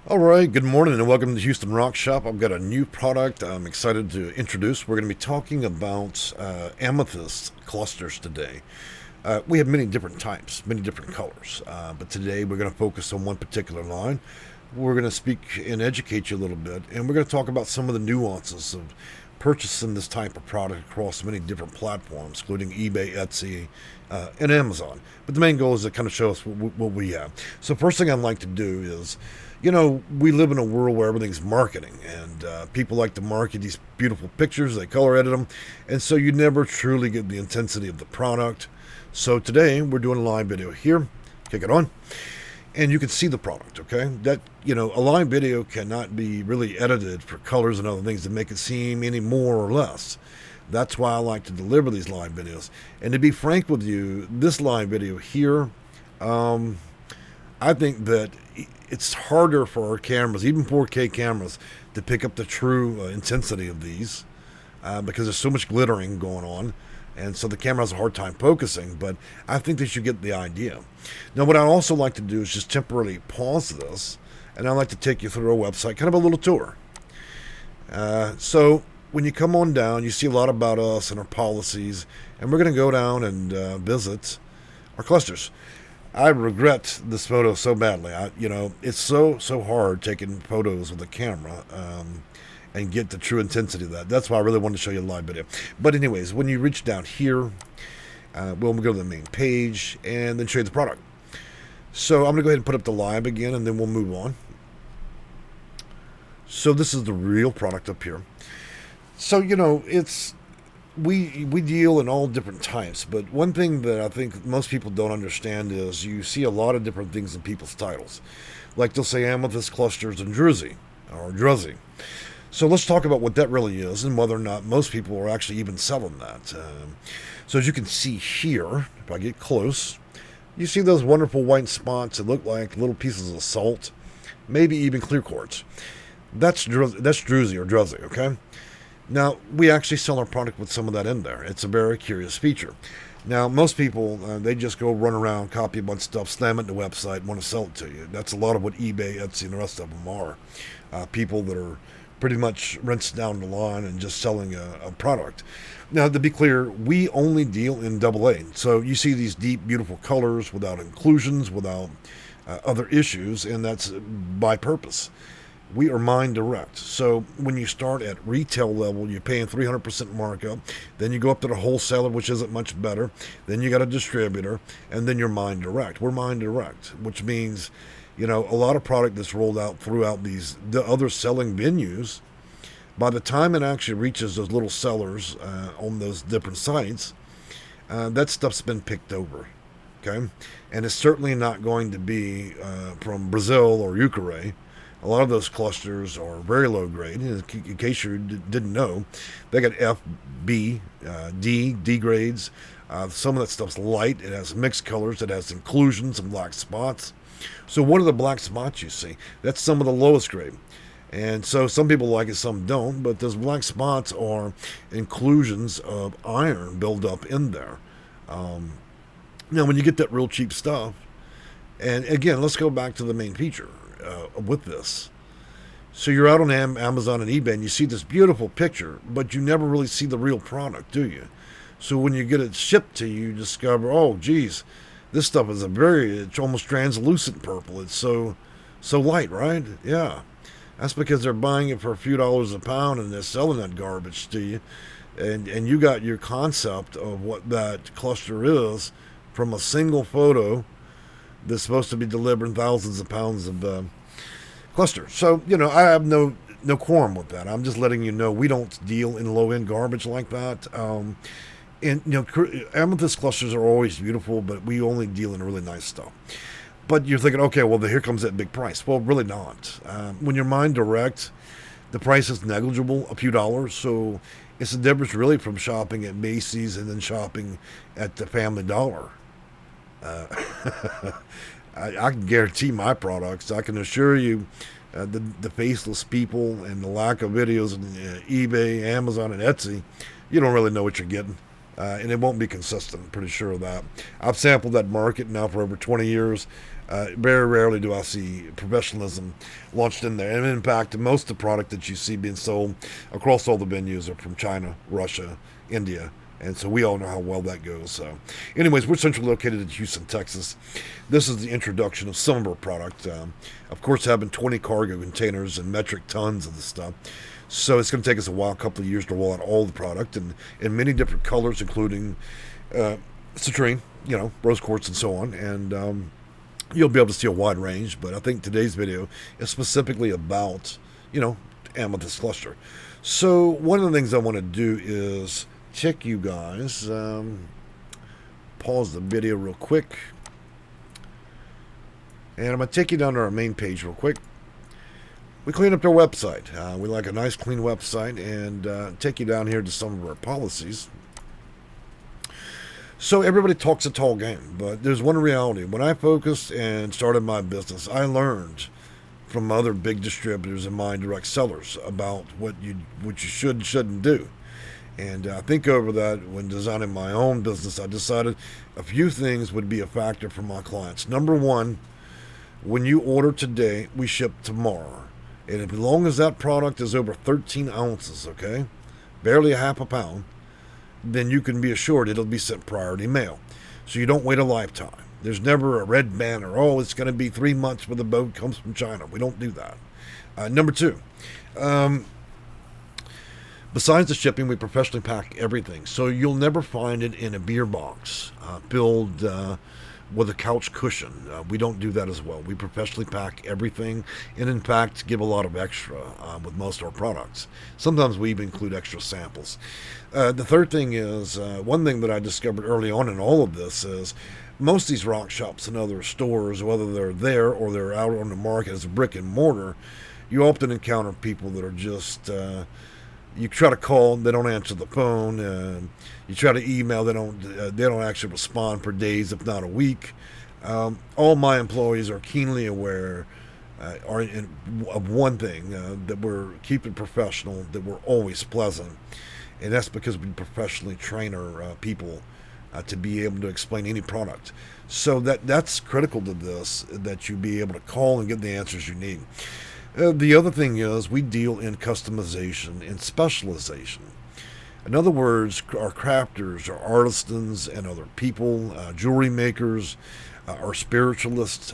All right, good morning and welcome to Houston Rock Shop. I've got a new product I'm excited to introduce. We're going to be talking about amethyst clusters today. We have many different types, many different colors, but today we're going to focus on one particular line. We're going to speak and educate you a little bit, and we're going to talk about some of the nuances of purchasing this type of product across many different platforms, including eBay, Etsy, and Amazon. But the main goal is to kind of show us what we have. So, first thing I'd like to do is we live in a world where everything's marketing, and people like to market these beautiful pictures. They color edit them, and so you never truly get the intensity of the product. So today we're doing a live video here. Kick it on, and you can see the product. Okay, that a live video cannot be really edited for colors and other things to make it seem any more or less. That's why I like to deliver these live videos. And to be frank with you, this live video here, I think that it's harder for our cameras, even 4K cameras, to pick up the true intensity of these because there's so much glittering going on. And so the camera has a hard time focusing, but I think that you get the idea. Now, what I'd also like to do is just temporarily pause this, and I'd like to take you through our website, kind of a little tour. So when you come on down, you see a lot about us and our policies, and we're going to go down and visit our clusters. I regret this photo so badly. It's so hard taking photos with a camera and get the true intensity of that. That's why I really wanted to show you a live video. But anyways, when you reach down here, we'll go to the main page and then show you the product. So I'm going to go ahead and put up the live again, and then we'll move on. So this is the real product up here. So, it's we deal in all different types, but one thing that I think most people don't understand is you see a lot of different things in people's titles. Like they'll say Amethyst Clusters and Druzy or Druzy. So let's talk about what that really is and whether or not most people are actually even selling that. So as you can see here, if I get close, you see those wonderful white spots that look like little pieces of salt, maybe even clear quartz. That's Druzy or Druzy, okay? Now, we actually sell our product with some of that in there. It's a very curious feature. Now, most people, they just go run around, copy a bunch of stuff, slam it in the website, and want to sell it to you. That's a lot of what eBay, Etsy, and the rest of them are. People that are pretty much rinsed down the line and just selling a product. Now, to be clear, we only deal in AA. So you see these deep, beautiful colors without inclusions, without other issues, and that's by purpose. We are mine direct. So when you start at retail level, you're paying 300% markup. Then you go up to the wholesaler, which isn't much better. Then you got a distributor, and then you're mine direct. We're mine direct, which means, a lot of product that's rolled out throughout the other selling venues. By the time it actually reaches those little sellers on those different sites, that stuff's been picked over. Okay, and it's certainly not going to be from Brazil or Ukraine. A lot of those clusters are very low grade. In case you didn't know, they got F, B, D grades. Some of that stuff's light. It has mixed colors. It has inclusions and black spots. So one of the black spots you see, that's some of the lowest grade. And so some people like it, some don't. But those black spots are inclusions of iron built up in there. Now, when you get that real cheap stuff, and again, let's go back to the main feature. With this. So you're out on Amazon and eBay and you see this beautiful picture, but you never really see the real product, do you? So when you get it shipped to you, you discover, oh, geez, this stuff is it's almost translucent purple. It's so light, right? Yeah. That's because they're buying it for a few dollars a pound and they're selling that garbage to you. And you got your concept of what that cluster is from a single photo that's supposed to be delivering thousands of pounds of cluster. So, I have no quorum with that. I'm just letting you know we don't deal in low-end garbage like that. Amethyst clusters are always beautiful, but we only deal in really nice stuff. But you're thinking, okay, well, here comes that big price. Well, really not. When you're mine direct, the price is negligible, a few dollars. So it's the difference really from shopping at Macy's and then shopping at the Family Dollar. I can guarantee my products. I can assure you the faceless people and the lack of videos on eBay, Amazon, and Etsy, you don't really know what you're getting. And it won't be consistent. I'm pretty sure of that. I've sampled that market now for over 20 years. Very rarely do I see professionalism launched in there. And in fact, most of the product that you see being sold across all the venues are from China, Russia, India. And so we all know how well that goes. So, anyways, we're centrally located in Houston, Texas. This is the introduction of some of our product. Of course, having 20 cargo containers and metric tons of the stuff. So it's going to take us a while, a couple of years to roll out all the product and in many different colors, including citrine, rose quartz, and so on. And you'll be able to see a wide range, but I think today's video is specifically about, amethyst cluster. So one of the things I want to do is check you guys. Pause the video real quick. And I'm going to take you down to our main page real quick. We cleaned up our website. We like a nice clean website, and take you down here to some of our policies. So everybody talks a tall game, but there's one reality. When I focused and started my business, I learned from other big distributors and my direct sellers about what you should and shouldn't do. And I think over that, when designing my own business, I decided a few things would be a factor for my clients. Number one, when you order today, we ship tomorrow. And as long as that product is over 13 ounces, okay, barely a half a pound, then you can be assured it'll be sent priority mail. So you don't wait a lifetime. There's never a red banner, it's going to be 3 months for the boat comes from China. We don't do that. Number two, besides the shipping, we professionally pack everything. So you'll never find it in a beer box filled with a couch cushion. We don't do that as well. We professionally pack everything, and in fact give a lot of extra with most of our products. Sometimes we even include extra samples. The third thing is, one thing that I discovered early on in all of this is most of these rock shops and other stores, whether they're there or they're out on the market as a brick and mortar, you often encounter people that are just you try to call, they don't answer the phone. You try to email, they don't actually respond for days, if not a week. All my employees are keenly aware of one thing, that we're keeping professional, that we're always pleasant, and that's because we professionally train our people to be able to explain any product. So that's critical to this, that you be able to call and get the answers you need. The other thing is we deal in customization and specialization. In other words, our crafters, our artisans, and other people, jewelry makers, our spiritualists,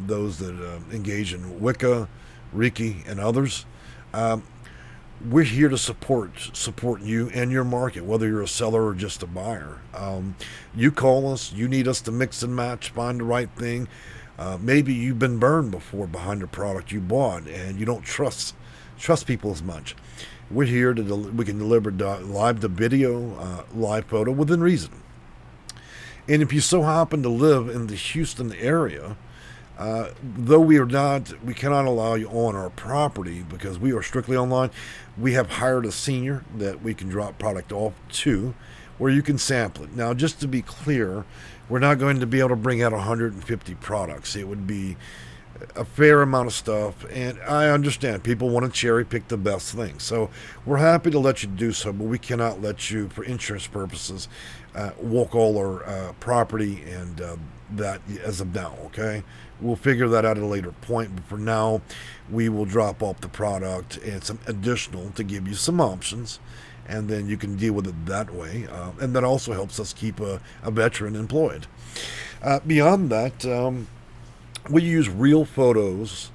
those that engage in Wicca, Reiki, and others. We're here to support you and your market, whether you're a seller or just a buyer. You call us, you need us to mix and match, find the right thing. Maybe you've been burned before behind a product you bought and you don't trust people as much. We're here we can deliver live to video, live photo within reason. And if you so happen to live in the Houston area, though we cannot allow you on our property because we are strictly online, we have hired a senior that we can drop product off to where you can sample it. Now, just to be clear, we're not going to be able to bring out 150 products. It would be a fair amount of stuff, and I understand people want to cherry pick the best things. So we're happy to let you do so, but we cannot let you, for insurance purposes, walk all our property and that as of now, okay? We'll figure that out at a later point, but for now, we will drop off the product and some additional to give you some options, and then you can deal with it that way. And that also helps us keep a veteran employed. Beyond that, we use real photos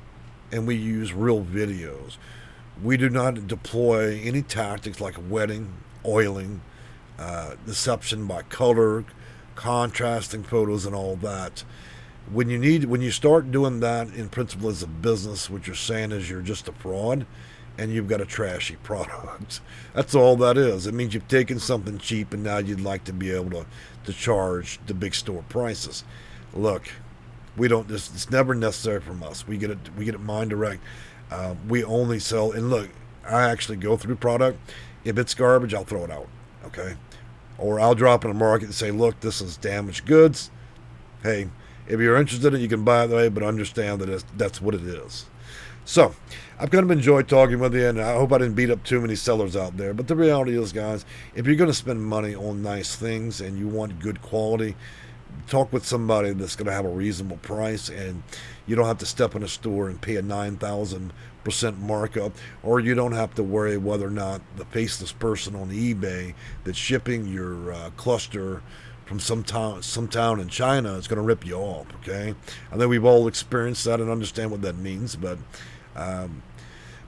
and we use real videos. We do not deploy any tactics like wetting, oiling, deception by color, contrasting photos, and all that. When you start doing that in principle as a business, what you're saying is you're just a fraud and you've got a trashy product. That's all that is. It means you've taken something cheap and now you'd like to be able to charge the big store prices. Look, we don't. It's never necessary from us. We get it mind direct. We only sell. And look, I actually go through product. If it's garbage, I'll throw it out. Okay, or I'll drop in a market and say, look, this is damaged goods. Hey, if you're interested in it, you can buy it that way, but understand that that's what it is. So I've kind of enjoyed talking with you, and I hope I didn't beat up too many sellers out there. But the reality is, guys, if you're going to spend money on nice things and you want good quality, talk with somebody that's going to have a reasonable price, and you don't have to step in a store and pay a 9,000% markup, or you don't have to worry whether or not the faceless person on eBay that's shipping your cluster from some town in China is going to rip you off. Okay, I think we've all experienced that and understand what that means, um,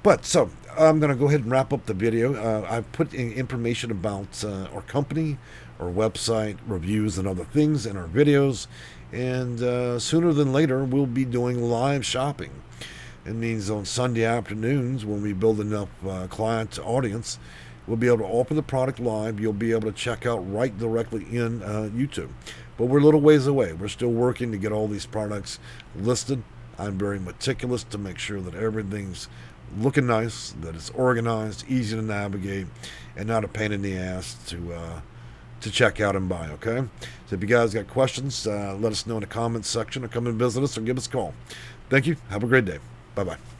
but so I'm going to go ahead and wrap up the video. I've put in information about our company, our website, reviews, and other things in our videos. And sooner than later, we'll be doing live shopping. It means on Sunday afternoons, when we build enough client audience, we'll be able to offer the product live. You'll be able to check out right directly in YouTube. But we're a little ways away. We're still working to get all these products listed. I'm very meticulous to make sure that everything's looking nice, that it's organized, easy to navigate, and not a pain in the ass to check out and buy. Okay, so if you guys got questions, let us know in the comments section, or come and visit us, or give us a call. Thank you. Have a great day. Bye bye.